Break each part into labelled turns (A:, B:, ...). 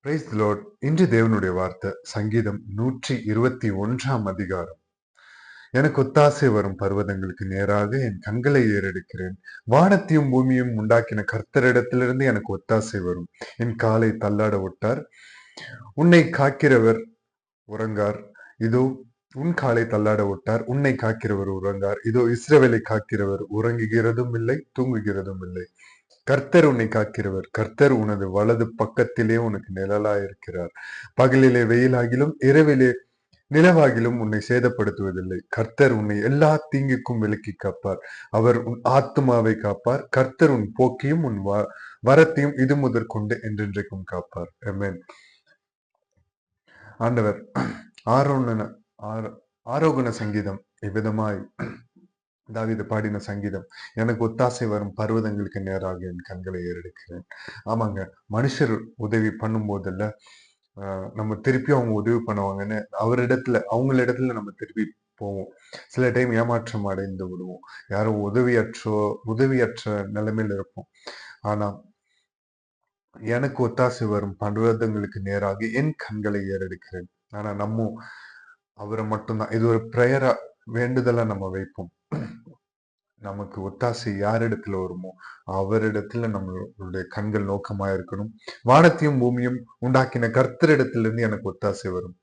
A: Praise the Lord. இன்று தேவனுடைய வார்த்தை சங்கீதம் 121 அதிகாரம். எனக்கு ஒத்தாசை வரும் பர்வதங்களுக்கு நேராக என் கண்களை ஏறெடுக்கிறேன். வானத்தையும் பூமியும் உண்டாக்கின கர்த்தரிடத்திலிருந்து எனக்கு ஒத்தாசை வரும். என் காலை தள்ளாட விட்டார். உன்னை காக்கிறவர் உறங்கார். இதோ உன் காலை தள்ளாட விட்டார். உன்னை காக்கிறவர் உறங்கார். இதோ இஸ்ரவேலை காக்கிறவர் உறங்குகிறதும் இல்லை, தூங்குகிறதும் இல்லை. கர்த்தர் உன்னை காக்கிறவர். கர்த்தர் உனது வலது பக்கத்திலே உனக்கு நிழலாயிருக்கிறார். பகலிலே வெயிலாகிலும் இரவிலே நிலவாகிலும் உன்னை சேதப்படுத்துவதில்லை. கர்த்தர் உன்னை எல்லா தீங்குக்கும் விலக்கி காப்பார். அவர் உன் ஆத்துமாவை காப்பார். கர்த்தர் உன் போக்கையும் உன் வரத்தையும் இது முதற்கொண்டு என்றென்றைக்கும் காப்பார். ஆமென். ஆண்டவர் ஆரோகண சங்கீதம் இவ்விதமாய் தாவீது பாடின சங்கீதம். எனக்கு ஒத்தாசை வரும் பர்வதங்களுக்கு நேராக என் கண்களை ஏறெடுக்கிறேன். ஆமாங்க, மனுஷர் உதவி பண்ணும் போதல்ல நம்ம திருப்பி அவங்க உதவி பண்ணுவாங்கன்னு அவங்களிடத்துல நம்ம திருப்பி போவோம். சில டைம் ஏமாற்றம் அடைந்து விடுவோம். யாரும் உதவியற்ற நிலைமையில இருப்போம். ஆனா எனக்கு ஒத்தாசை வரும் பர்வதங்களுக்கு நேராக என் கண்களை ஏறெடுக்கிறேன். ஆனா நம்ம அவரை மட்டும்தான் இது ஒரு பிரேயரா வேண்டுதலா நம்ம வைப்போம். நமக்கு ஒத்தாசை யாரிடத்துல வருமோ அவரிடத்துல நம்மளுடைய கண்கள் நோக்கமா இருக்கணும். வானத்தையும் பூமியும் உண்டாக்கின கர்த்தரிடத்திலிருந்து எனக்கு ஒத்தாசை வரும்.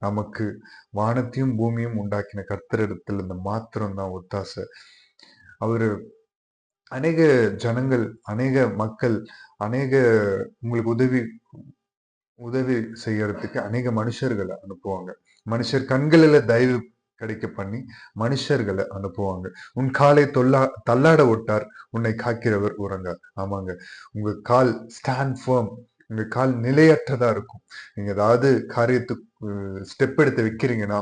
A: நமக்கு வானத்தையும் பூமியும் உண்டாக்கின கர்த்தரிடத்திலிருந்து மாத்திரம்தான் ஒத்தாசை. அவரு அநேக ஜனங்கள், அநேக மக்கள், அநேக உங்களுக்கு உதவி செய்யறதுக்கு அநேக மனுஷர்களை அனுப்புவாங்க. மனுஷர் கண்களில தயவு கிடைக்க பண்ணி மனுஷர்களை அனுப்புவாங்க. உன் காலை தள்ளாட விட்டார். உன்னை காக்கிறவர் உறங்கார். ஆமாங்க, உங்க கால் ஸ்டாண்ட் ஃபர்ம். உங்க கால் நிலையற்றதா இருக்கும். நீங்க ஏதாவது காரியத்துக்கு ஸ்டெப் எடுத்து வைக்கிறீங்கன்னா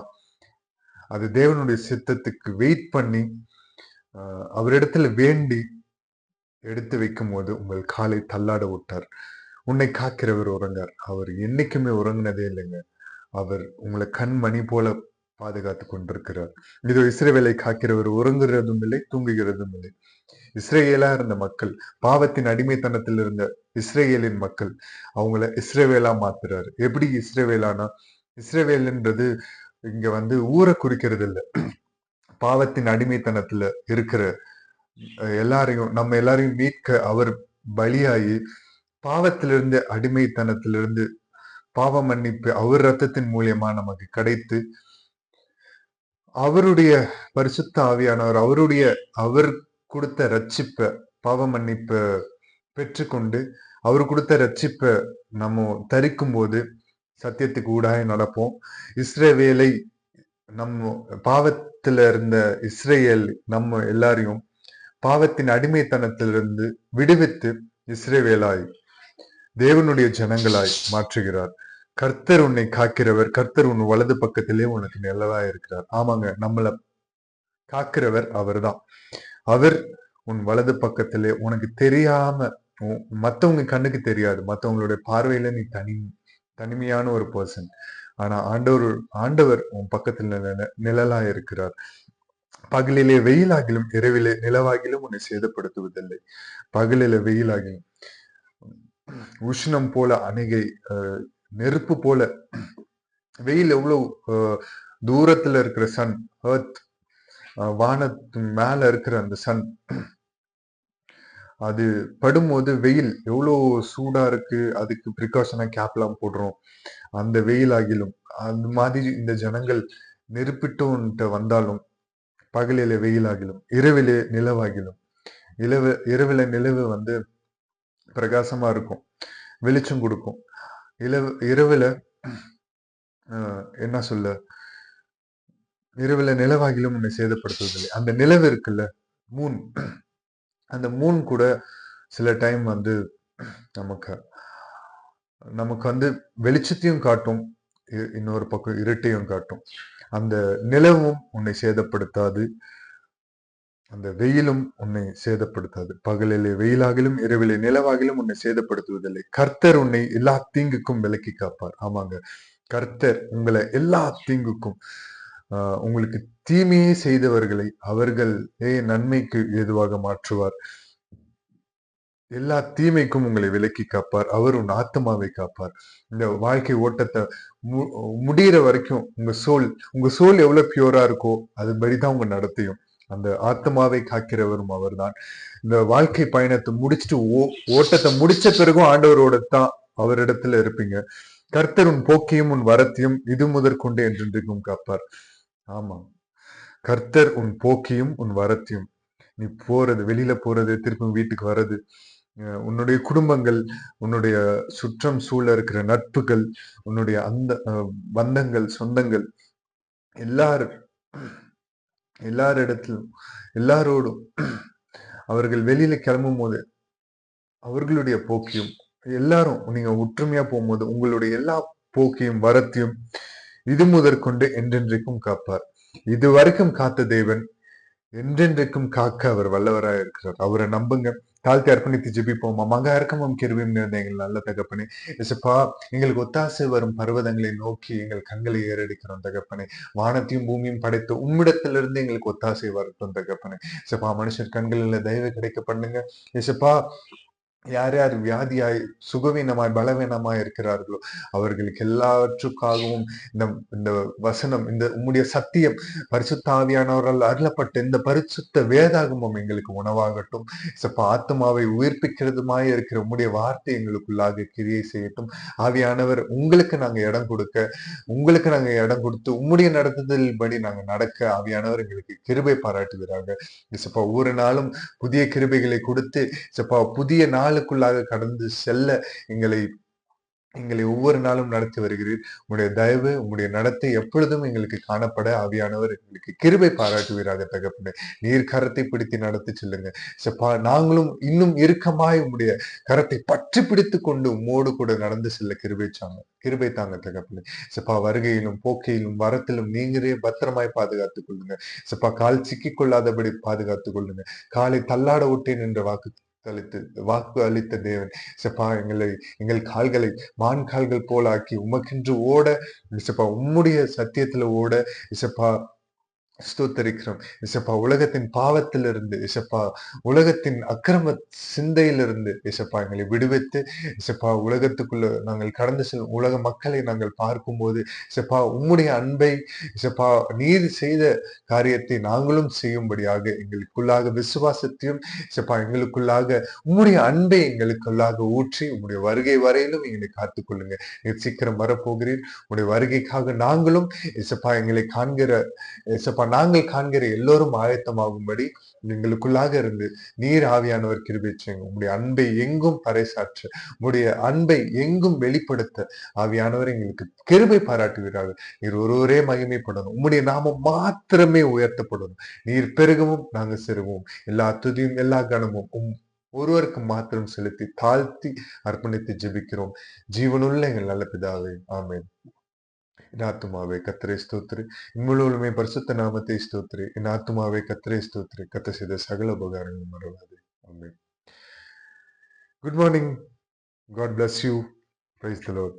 A: அது தேவனுடைய சித்தத்துக்கு வெயிட் பண்ணி அவரிடத்துல வேண்டி எடுத்து வைக்கும் போது உங்கள் காலை தள்ளாட விட்டார். உன்னை காக்கிறவர் உறங்கார். அவர் என்னைக்குமே உறங்கினதே இல்லைங்க. அவர் உங்களை கண்மணி போல பாதுகாத்து கொண்டிருக்கிறார். இதோ இஸ்ரவேலை காக்கிறவர் உறங்குகிறதும் இல்லை, தூங்குகிறதும் இல்லை. இஸ்ரேலா இருந்த மக்கள், பாவத்தின் அடிமைத்தனத்தில் இருந்த இஸ்ரேலின் மக்கள், அவங்கள இஸ்ரவேலா மாத்துறாரு. எப்படி இஸ்ரவேலானா, இஸ்ரவேல்ன்றது இங்க ஊரை குறிக்கிறது இல்லை. பாவத்தின் அடிமைத்தனத்துல இருக்கிற நம்ம எல்லாரையும் மீட்க அவர் பலியாகி பாவத்திலிருந்து அடிமைத்தனத்திலிருந்து பாவ மன்னிப்பு அவர் ரத்தத்தின் மூலியமா நமக்கு கிடைத்து அவருடைய பரிசுத்த ஆவியானவர் அவர் கொடுத்த ரட்சிப்ப பாவ மன்னிப்ப பெற்றுக்கொண்டு அவர் கொடுத்த ரட்சிப்ப நம்ம தரிக்கும் போது சத்தியத்துக்கு ஊடாக நடப்போம். இஸ்ரவேலை நம்ம பாவத்துல இருந்த இஸ்ரேல் நம்ம எல்லாரையும் பாவத்தின் அடிமைத்தனத்திலிருந்து விடுவித்து இஸ்ரவேலாய் தேவனுடைய ஜனங்களாய் மாற்றுகிறார். கர்த்தர் உன்னை காக்கிறவர். கர்த்தர் உன் வலது பக்கத்திலே உனக்கு நிழலா இருக்கிறார். ஆமாங்க, நம்மள காக்கிறவர் அவர்தான். அவர் உன் வலது பக்கத்திலே உனக்கு தெரியாம, மத்தவங்க கண்ணுக்கு தெரியாது, மத்தவங்களுடைய பார்வையில நீ தனிமையான ஒரு பர்சன். ஆனா ஆண்டவர் உன் பக்கத்துல நிழலா இருக்கிறார். பகலிலே வெயிலாகிலும் இரவிலே நிலவாகிலும் உன்னை சேதப்படுத்துவதில்லை. பகலிலே வெயிலாகிலும் உஷ்ணம் போல அணைகை, நெருப்பு போல வெயில் எவ்வளவு தூரத்துல இருக்கிற சன், எர்த், வானத்து மேல இருக்கிற அந்த சன், அது படும்போது வெயில் எவ்வளவு சூடா இருக்கு. அதுக்கு ப்ரிகாஷனா கேப்லாம் போடுறோம். அந்த வெயில் ஆகிலும் அந்த மாதிரி இந்த ஜனங்கள் நெருப்பிட்டு வந்தாலும் பகலிலே வெயில் ஆகிலும் இரவிலே நிலவாகிலும் இரவில நிலவு பிரகாசமா இருக்கும், வெளிச்சம் கொடுக்கும். இரவுல என்ன சொல்ல, இரவுல நிலவாகிலும் உன்னை சேதப்படுத்துவதில்லை. அந்த நிலவு இருக்குல்ல, மூன், அந்த மூன் கூட சில டைம் நமக்கு வெளிச்சத்தையும் காட்டும், இன்னொரு பக்கம் இருட்டையும் காட்டும். அந்த நிலவும் உன்னை சேதப்படுத்தாது, அந்த வெயிலும் உன்னை சேதப்படுத்தாது. பகலிலே வெயிலாகிலும் இரவிலே நிலவாகிலும் உன்னை சேதப்படுத்துவதில்லை. கர்த்தர் உன்னை எல்லா தீங்குக்கும் விலக்கி காப்பார். ஆமாங்க, கர்த்தர் உங்களை எல்லா தீங்குக்கும், உங்களுக்கு தீமையே செய்தவர்களை அவர்களே நன்மைக்கு ஏதுவாக மாற்றுவார். எல்லா தீமைக்கும் உங்களை விலக்கி காப்பார். அவர் உன் ஆத்துமாவை காப்பார். இந்த வாழ்க்கை ஓட்டத்தை மு முடியிற வரைக்கும் உங்க சோல் எவ்வளவு பியூரா இருக்கோ அதுபடிதான் உங்க நடத்தையும். அந்த ஆத்மாவை காக்கிறவரும் அவர்தான். இந்த வாழ்க்கை பயணத்தை முடிச்சுட்டு ஓட்டத்தை முடிச்ச பிறகும் ஆண்டவரோட தான் அவரிடத்துல இருப்பீங்க. கர்த்தர் உன் போக்கையும் உன் வரத்தையும் இது முதற்கொண்டு என்றென்றைக்கும் காப்பார். ஆமா, கர்த்தர் உன் போக்கையும் உன் வரத்தையும், நீ போறது வெளியில போறது திருப்பி வீட்டுக்கு வர்றது, உன்னுடைய குடும்பங்கள், உன்னுடைய சுற்றம் சூழ இருக்கிற நட்புகள், உன்னுடைய அந்த பந்தங்கள், சொந்தங்கள், எல்லார் எல்லாரிடத்திலும் எல்லாரோடும் அவர்கள் வெளியில கிளம்பும் போது அவர்களுடைய போக்கையும், எல்லாரும் நீங்க ஒற்றுமையா போகும்போது உங்களுடைய எல்லா போக்கையும் வரத்தையும் இது முதற்கொண்டு என்றென்றைக்கும் காப்பார். இது வரைக்கும் காத்த தேவன் என்றென்றைக்கும் காக்க அவர் வல்லவராய் இருக்கிறார். அவரை நம்புங்க. தாழ்த்தி அர்ப்பணித்து ஜெபிப்போம். மகா இரக்கமும் கிருபையும் நிறைந்த எங்கள் நல்ல தகப்பனே, இயேசுப்பா, எங்களுக்கு ஒத்தாசை வரும் பர்வதங்களை நோக்கி எங்கள் கண்களை ஏறெடுக்கிறோம் தகப்பனே. வானத்தையும் பூமியும் படைத்த உம்மிடத்திலிருந்து எங்களுக்கு ஒத்தாசை வரட்டும் தகப்பனே. இயேசுப்பா, மனுஷர் கண்களில் தயவு கிடைக்க பண்ணுங்க. இயேசுப்பா, யார் யார் வியாதியாய் சுகவீனமாய் பலவீனமாய் இருக்கிறார்களோ அவர்களுக்கு எல்லாவற்றுக்காகவும் இந்த இந்த வசனம், இந்த உம்முடைய சத்தியம், பரிசுத்த ஆவியானவரால் அருளப்பட்ட இந்த பரிசுத்த வேதாகமம் எங்களுக்கு உணவாகட்டும். சப்ப ஆத்மாவை உயிர்ப்பிக்கிறதுமாய் இருக்கிற உம்முடைய வார்த்தை எங்களுக்குள்ளாக கிரியை செய்யட்டும். ஆவியானவர், உங்களுக்கு நாங்க இடம் கொடுத்து உம்முடைய நடத்துதல் படி நாங்க நடக்க ஆவியானவர் எங்களுக்கு கிருபை பாராட்டுகிறாங்க. சப்பா, ஒவ்வொரு நாளும் புதிய கிருபைகளை கொடுத்து சப்பா புதிய நாளுக்குள்ளாக கடந்து செல்ல எங்களை எங்களை ஒவ்வொரு நாளும் நடத்தி வருகிறீர். உங்களுடைய தயவு, உங்களுடைய நடத்தை எப்பொழுதும் எங்களுக்கு காணப்பட ஆவியானவர் எங்களுக்கு கிருபை பாராட்டுவீராக தகப்பனே. நீர் கரத்தை பிடித்து நடத்தி செல்லுங்க சப்பா. நாங்களும் இன்னும் இறுக்கமாய் உங்களுடைய கரத்தை பற்றி பிடித்து கொண்டு உம்மோடு கூட நடந்து செல்ல கிருபை தாங்க தகப்பனே. சப்பா, வருகையிலும் போக்கையிலும் வரத்திலும் நீங்களே பத்திரமாய் பாதுகாத்துக் கொள்ளுங்க சப்பா. கால் சிக்கிக் கொள்ளாதபடி பாதுகாத்துக் கொள்ளுங்க. காலை தள்ளாட விட்டேன் என்ற வாக்கு அளித்த தேவன் சப்பா, எங்கள் கால்களை மான் கால்கள் போல ஆக்கி உமக்கென்று ஓட இசப்பா, உம்முடைய சத்தியத்துல ஓட இசப்பா ஸ்தோத்தரிக்கிறோம். இசப்பா, உலகத்தின் பாவத்திலிருந்து இசப்பா, உலகத்தின் அக்கிரம சிந்தையிலிருந்து இசப்பா எங்களை விடுவித்து இசப்பா, உலகத்துக்குள்ள நாங்கள் கடந்து செல்லும் உலக மக்களை நாங்கள் பார்க்கும்போது இசப்பா, உம்முடைய அன்பை இசப்பா, நீர் செய்த காரியத்தை நாங்களும் செய்யும்படியாக எங்களுக்குள்ளாக விசுவாசத்தையும் இசப்பா எங்களுக்குள்ளாக உம்முடைய அன்பை எங்களுக்குள்ளாக ஊற்றி உம்முடைய வருகை வரையிலும் எங்களை காத்துக்கொள்ளுங்க. நீர் சீக்கிரம் வரப்போகிறீர். உம்முடைய வருகைக்காக நாங்களும் இசப்பா எங்களை நாங்கள் காண்கிற எல்லோரும் ஆயத்தமாகும்படி எங்களுக்குள்ளாக இருந்து நீர் ஆவியானவர் கிருபை செய்யுங்க. உங்களுடைய அன்பை எங்கும் பறைசாற்ற, உங்களுடைய அன்பை எங்கும் வெளிப்படுத்த ஆவியானவர் எங்களுக்கு கிருபை பாராட்டுகிறார்கள். நீர் ஒருவரே மகிமைப்படணும். உம்முடைய நாமம் மாத்திரமே உயர்த்தப்படணும். நீர் பெருகவும் நாங்க சிறுவோம். எல்லா துதியும் எல்லா கனமும் ஒருவருக்கு மாத்திரம் செலுத்தி தாழ்த்தி அர்ப்பணித்து ஜெபிக்கிறோம் ஜீவனுள்ள எங்கள் நல்ல பிதாவே, ஆமென். என் ஆத்துமாவே கர்த்தரை ஸ்தோத்திரி, முழுவதுமே பரிசுத்த நாமத்தை ஸ்தோத்திரி. என் ஆத்துமாவே கர்த்தரை ஸ்தோத்திரி, கர்த்தர் செய்த சகல உபகாரங்கள் மறவாதே. ஆமென். Good morning. God bless you. Praise the Lord.